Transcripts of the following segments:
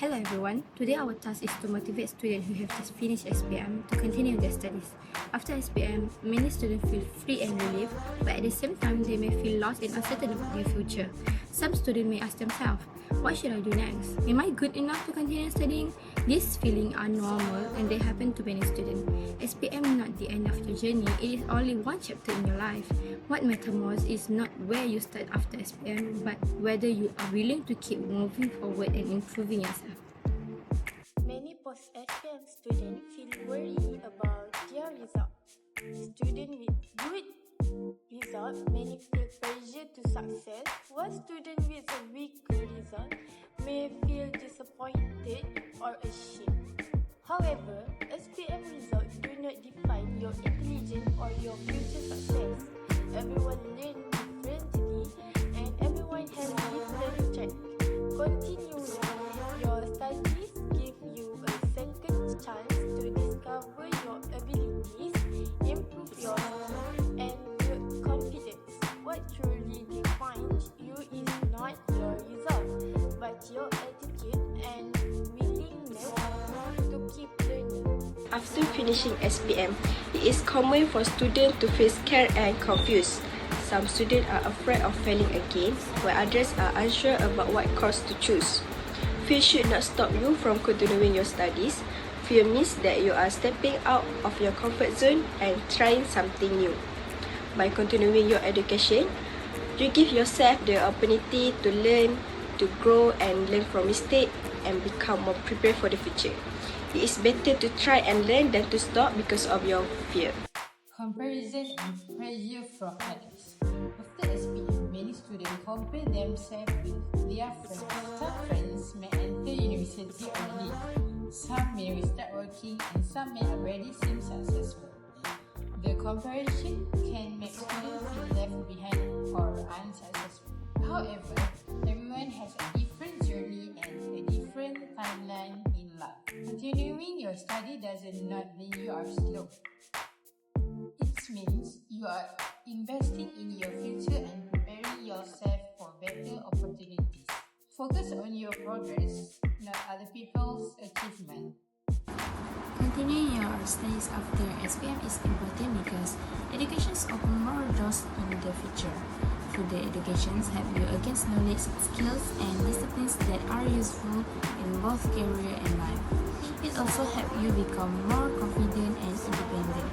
Hello everyone, today our task is to motivate students who have just finished SPM to continue their studies. After SPM, many students feel free and relieved, but at the same time they may feel lost and uncertain about their future. Some students may ask themselves, what should I do next? Am I good enough to continue studying? These feelings are normal and they happen to many students. SPM is not the end of your journey, it is only one chapter in your life. What matters most is not where you start after SPM, but whether you are willing to keep moving forward and improving yourself. Many post-SPM students feel worried about their result. Students with good result may feel pressure to success, while students with a weak result may feel disappointed or ashamed. However, SPM results do not define your intelligence or your future success. Everyone learns differently and everyone has different track. Continuing your studies give you a second chance to discover your abilities, improve your skills, and build confidence. What truly defines you is not your result, but your attitude and willingness to keep learning. After finishing SPM, it is common for students to feel scared and confused. Some students are afraid of failing again, while others are unsure about what course to choose. Fear should not stop you from continuing your studies. Fear means that you are stepping out of your comfort zone and trying something new. By continuing your education, you give yourself the opportunity to learn, to grow and learn from mistakes and become more prepared for the future. It is better to try and learn than to stop because of your fear. Comparison and pressure from others. After SPM, many students compare themselves with their friends. Some friends may enter university early, some may start working, and some may already seem successful. The comparison can make students feel left behind or unsuccessful. However, everyone has a different journey and a different timeline in life. Continuing your study doesn't not mean you are slow. It means you are investing in your future and preparing yourself for better opportunities. Focus on your progress, not other people's achievement. Continuing your studies after SPM is important because educations open more doors in the future. Further educations help you against knowledge, skills, and disciplines that are useful in both career and life. It also helps you become more confident and independent.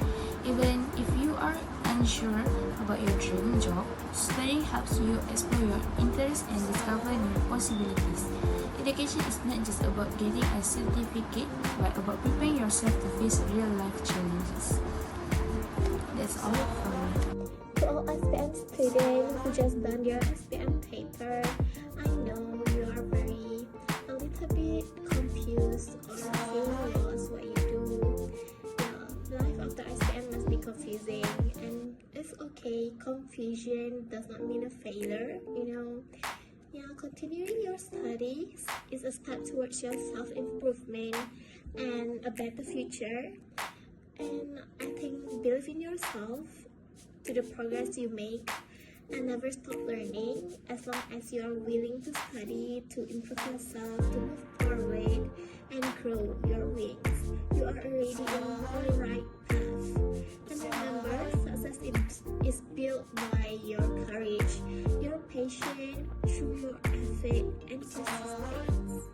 Even if you are unsure about your dream job, studying helps you explore your interests and discover new possibilities. Education is not just about getting a certificate, but about preparing yourself to face real-life challenges. That's all from me. To all SPM students who just done their SPM paper, I know you are a little bit confused or feeling lost what you do. Life after SPM must be confusing, and it's okay. Confusion does not mean a failure, continuing your studies is a step towards your self-improvement and a better future. And I think believe in yourself, to the progress you make, and never stop learning. As long as you are willing to study, to improve yourself, to move forward and grow your wings, you are already on the right path. And remember, success is built by your courage, your patience, through your effort and persistence.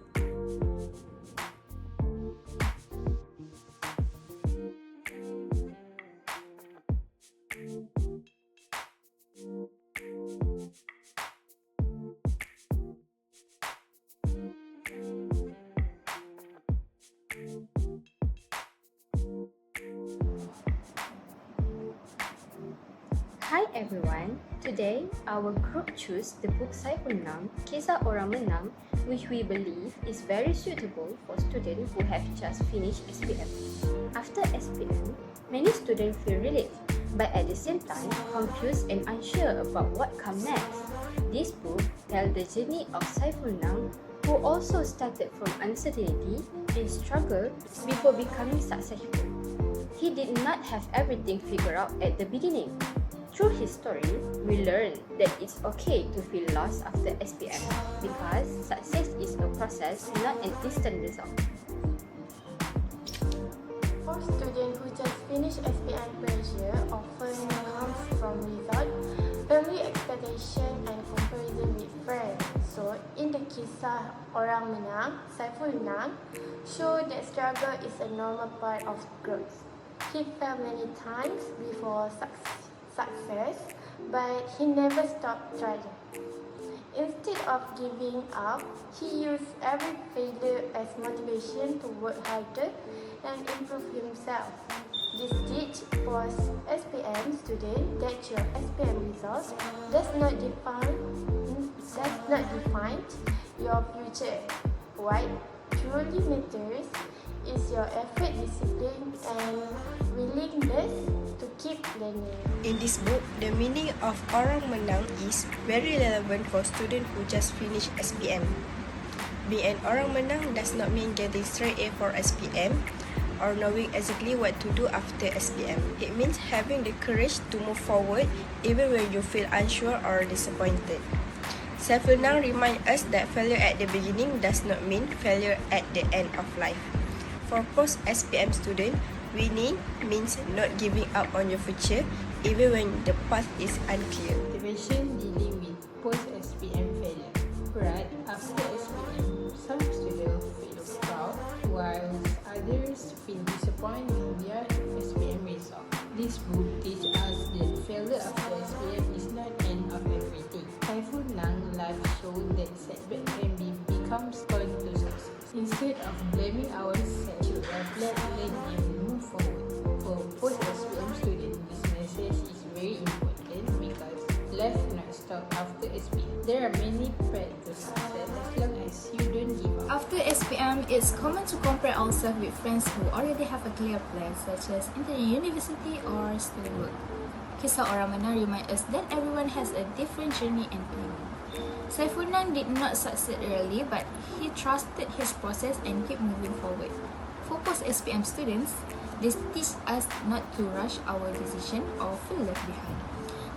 Hi everyone, today our group chose the book Saiful Nam, Kisah Orang Menang, which we believe is very suitable for students who have just finished SPM. After SPM, many students feel relieved, but at the same time confused and unsure about what comes next. This book tells the journey of Saiful Nam, who also started from uncertainty and struggle before becoming successful. He did not have everything figured out at the beginning. Through his story, we learn that it's okay to feel lost after SPM because success is a process process, not an instant result. For students who just finished SPM, pressure often comes from result, early expectation and comparison with friends. So, in the kisah Orang Menang, Saiful Menang show that struggle is a normal part of growth. He fell many times before success, but he never stopped trying. Instead of giving up, he used every failure as motivation to work harder and improve himself. This teach post-SPM students that your SPM results does not define your future. What truly matters is your effort, discipline, and willingness to keep learning. In this book, the meaning of Orang Menang is very relevant for students who just finished SPM. Being an Orang Menang does not mean getting straight A for SPM or knowing exactly what to do after SPM. It means having the courage to move forward even when you feel unsure or disappointed. Saiful Menang reminds us that failure at the beginning does not mean failure at the end of life. For post-SPM students, winning means not giving up on your future even when the path is unclear. Motivation dealing with post-SPM failure. Right after SPM, some students feel proud, while others feel disappointed in their SPM result. This book teaches us that failure after SPM is not the end of everything. Saiful Menang's life shows that setback can become story to success. Instead of blaming ourselves, we have learn and move forward. For post-SPM students, this message is very important because life not stop after SPM. There are many paths to success as long as you don't give up. After SPM, it's common to compare ourselves with friends who already have a clear plan, such as entering university or student work. Kisah Orang Menang reminds us that everyone has a different journey and planning. Saiful Menang did not succeed early, but he trusted his process and kept moving forward. For post-SPM students, this teaches us not to rush our decision or feel left behind.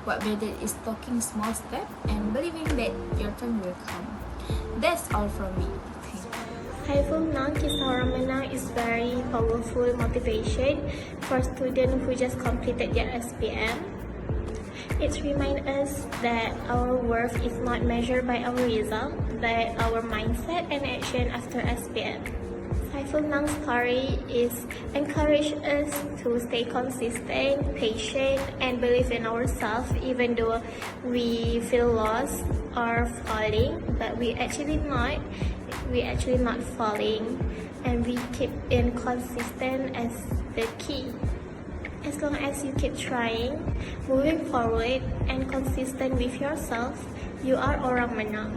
What better is taking small steps and believing that your time will come. That's all from me. Saiful Menang, Kisah Orang Menang is very powerful motivation for students who just completed their SPM. It reminds us that our worth is not measured by our result, but our mindset and action after SPM. Saiful Menang's story is encourage us to stay consistent, patient, and believe in ourselves even though we feel lost or falling, but we actually not falling, and we keep in consistent as the key. As long as you keep trying, moving forward, and consistent with yourself, you are Orang Menang.